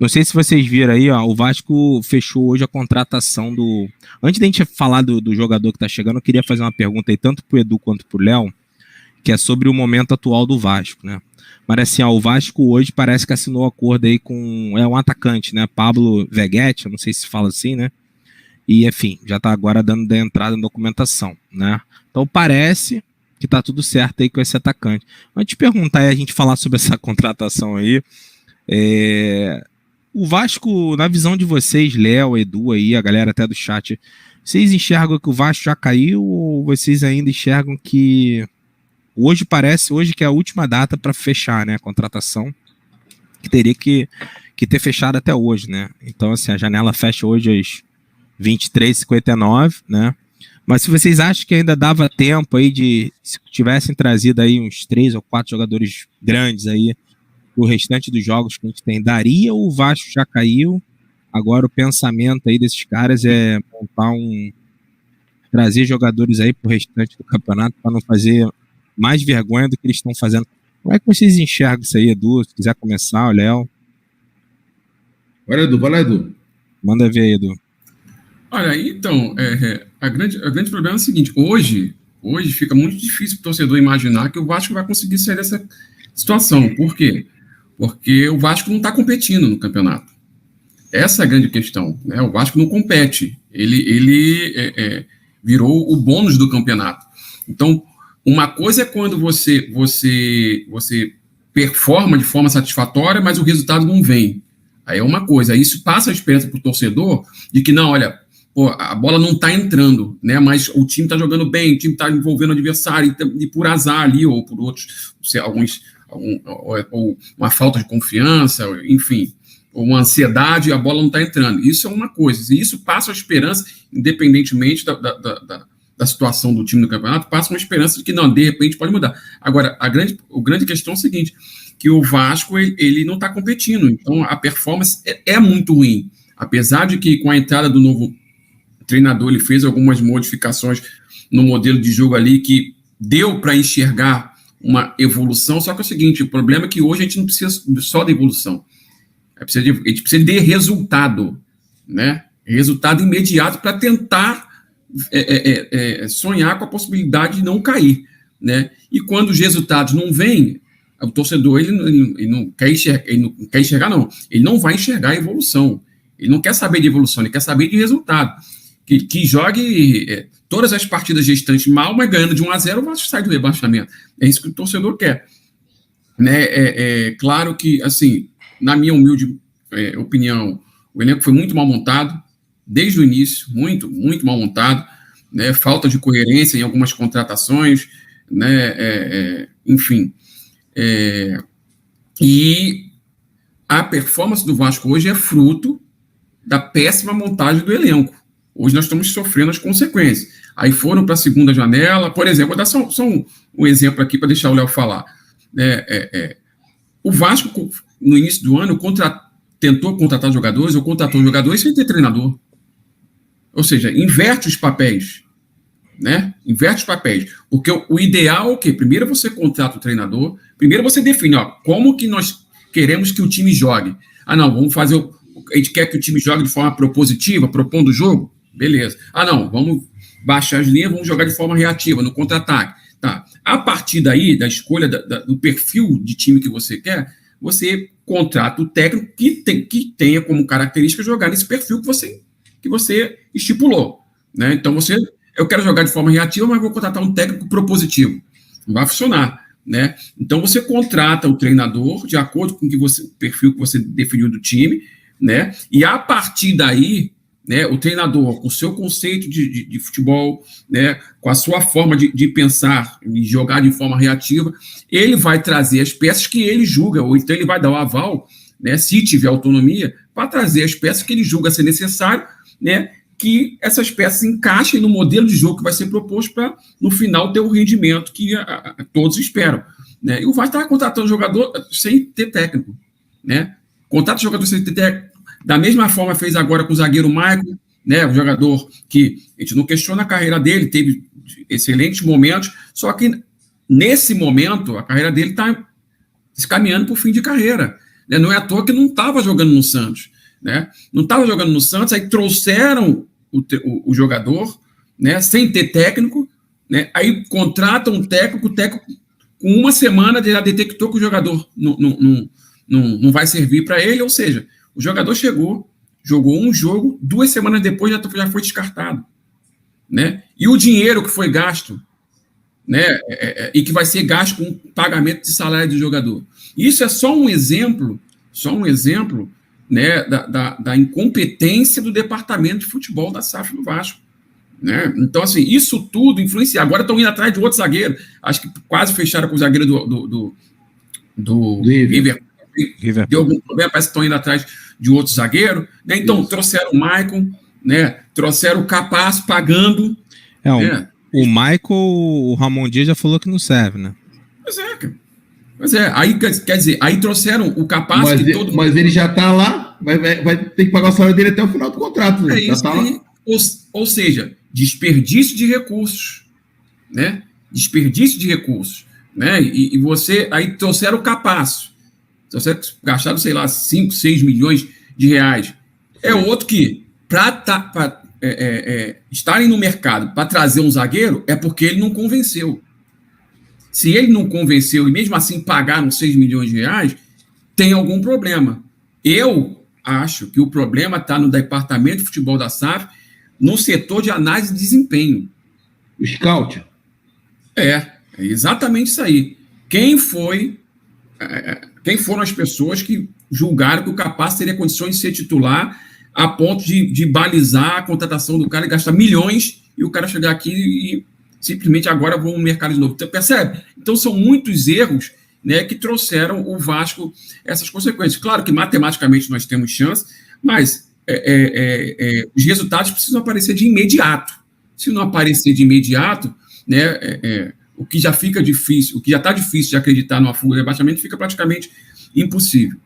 Não sei se vocês viram aí, ó, o Vasco fechou hoje a contratação do... Antes da gente falar do jogador que tá chegando, eu queria fazer uma pergunta aí, tanto pro Edu quanto pro Léo, que é sobre o momento atual do Vasco, né? Mas assim, ó, o Vasco hoje parece que assinou acordo aí com um atacante, né? Pablo Veguete, eu não sei se fala assim, né? E enfim, já tá agora dando da entrada na documentação, né? Então parece que tá tudo certo aí com esse atacante. Mas te perguntar aí, a gente falar sobre essa contratação aí, o Vasco, na visão de vocês, Léo, Edu aí, a galera até do chat, vocês enxergam que o Vasco já caiu ou vocês ainda enxergam que hoje que é a última data para fechar, né, a contratação, que teria que ter fechado até hoje, né? Então, assim, a janela fecha hoje às 23h59, né? Mas se vocês acham que ainda dava tempo aí se tivessem trazido aí uns 3 ou 4 jogadores grandes aí, o restante dos jogos que a gente tem, daria ou o Vasco já caiu? Agora o pensamento aí desses caras é trazer jogadores aí pro restante do campeonato para não fazer mais vergonha do que eles estão fazendo. Como é que vocês enxergam isso aí, Edu? Se quiser começar, o Léo. Vai lá, Edu. Manda ver aí, Edu. Olha, então, a grande problema é o seguinte, hoje fica muito difícil para o torcedor imaginar que o Vasco vai conseguir sair dessa situação. Por quê? Porque o Vasco não está competindo no campeonato. Essa é a grande questão, né? O Vasco não compete. Ele virou o bônus do campeonato. Então, uma coisa é quando você performa de forma satisfatória, mas o resultado não vem. Aí é uma coisa. Isso passa a esperança para o torcedor de que, não, olha, pô, a bola não está entrando, né? Mas o time está jogando bem, o time está envolvendo o adversário, e por azar ali, ou por outros, ou uma falta de confiança, enfim, ou uma ansiedade, a bola não está entrando. Isso é uma coisa. E isso passa a esperança, independentemente da situação do time no campeonato, passa uma esperança de que, não, de repente pode mudar. Agora, a grande questão é o seguinte, que o Vasco, ele não está competindo, então a performance é muito ruim, apesar de que com a entrada do novo treinador, ele fez algumas modificações no modelo de jogo ali que deu para enxergar uma evolução, só que é o seguinte, o problema é que hoje a gente não precisa só da evolução, a gente precisa de resultado, né? Resultado imediato para tentar sonhar com a possibilidade de não cair, né? E quando os resultados não vêm, o torcedor ele não quer enxergar, ele não vai enxergar a evolução, ele não quer saber de evolução, ele quer saber de resultado, que jogue todas as partidas restantes mal, mas ganhando de 1-0, o Vasco sai do rebaixamento. É isso que o torcedor quer, né? Claro que, assim, na minha humilde opinião, o elenco foi muito mal montado, desde o início, muito, muito mal montado, né? Falta de coerência em algumas contratações, né? Enfim. E a performance do Vasco hoje é fruto da péssima montagem do elenco. Hoje nós estamos sofrendo as consequências. Aí foram para a segunda janela, por exemplo, vou dar só um exemplo aqui para deixar o Léo falar. O Vasco, no início do ano, tentou contratar jogadores, ou contratou jogadores sem ter treinador. Ou seja, inverte os papéis, né? Inverte os papéis. Porque o ideal é o quê? Primeiro você contrata o treinador, primeiro você define, ó, como que nós queremos que o time jogue. Ah, não, vamos fazer... A gente quer que o time jogue de forma propositiva, propondo o jogo? Beleza. Ah, não, vamos baixar as linhas, vamos jogar de forma reativa, no contra-ataque. Tá. A partir daí, da escolha do perfil de time que você quer, você contrata o técnico que tenha como característica jogar nesse perfil que você estipulou, né? Então, eu quero jogar de forma reativa, mas vou contratar um técnico propositivo. Não vai funcionar, né? Então, você contrata o treinador de acordo com o perfil que você definiu do time, né? E a partir daí, né, o treinador, com o seu conceito de futebol, né, com a sua forma de pensar e jogar de forma reativa, ele vai trazer as peças que ele julga, ou então ele vai dar o aval, né, se tiver autonomia, para trazer as peças que ele julga ser necessário, né, que essas peças encaixem no modelo de jogo que vai ser proposto para, no final, ter o rendimento que todos esperam, né? E o Vasco estava contratando jogador sem ter técnico, né? Contrata jogador sem ter técnico. Da mesma forma fez agora com o zagueiro Maicon, né? Um jogador que a gente não questiona a carreira dele, teve excelentes momentos, só que nesse momento a carreira dele está se caminhando para o fim de carreira, né? Não é à toa que não estava jogando no Santos, né? Não estava jogando no Santos, aí trouxeram o jogador, né? Sem ter técnico, né? Aí contratam um técnico, o técnico com uma semana já detectou que o jogador não vai servir para ele, ou seja, o jogador chegou, jogou um jogo, 2 semanas depois já foi descartado, né? E o dinheiro que foi gasto, né? E que vai ser gasto com pagamento de salário do jogador. Isso é só um exemplo, né, da incompetência do departamento de futebol da SAF do Vasco. Né? Então, assim, isso tudo influencia. Agora estão indo atrás de outro zagueiro. Acho que quase fecharam com o zagueiro do River. Deu algum problema, parece que estão indo atrás de outro zagueiro. Né? Então, trouxeram o Maicon, né? Trouxeram o Capasso pagando. Né? O Michael, o Ramon Dias já falou que não serve, né? Pois é, cara. Pois é. Aí, quer dizer, aí trouxeram o Capasso. Mas ele já está lá, vai ter que pagar o salário dele até o final do contrato. É isso aí. Ou seja, desperdício de recursos, né? Desperdício de recursos, né? E você aí trouxeram o Capasso, gastaram, sei lá, 5, 6 milhões de reais. É outro que, para estarem no mercado para trazer um zagueiro, é porque ele não convenceu. Se ele não convenceu e mesmo assim pagaram 6 milhões de reais, tem algum problema. Eu acho que o problema está no departamento de futebol da SAF, no setor de análise de desempenho. O scout? É exatamente isso aí. Quem foram as pessoas que julgaram que o Capasso teria condições de ser titular a ponto de balizar a contratação do cara e gastar milhões e o cara chegar aqui e simplesmente agora vão no mercado de novo. Então, percebe? Então são muitos erros, né, que trouxeram o Vasco essas consequências. Claro que matematicamente nós temos chance, mas os resultados precisam aparecer de imediato. Se não aparecer de imediato, né, o que já fica difícil, o que já está difícil de acreditar numa fuga de rebaixamento fica praticamente impossível.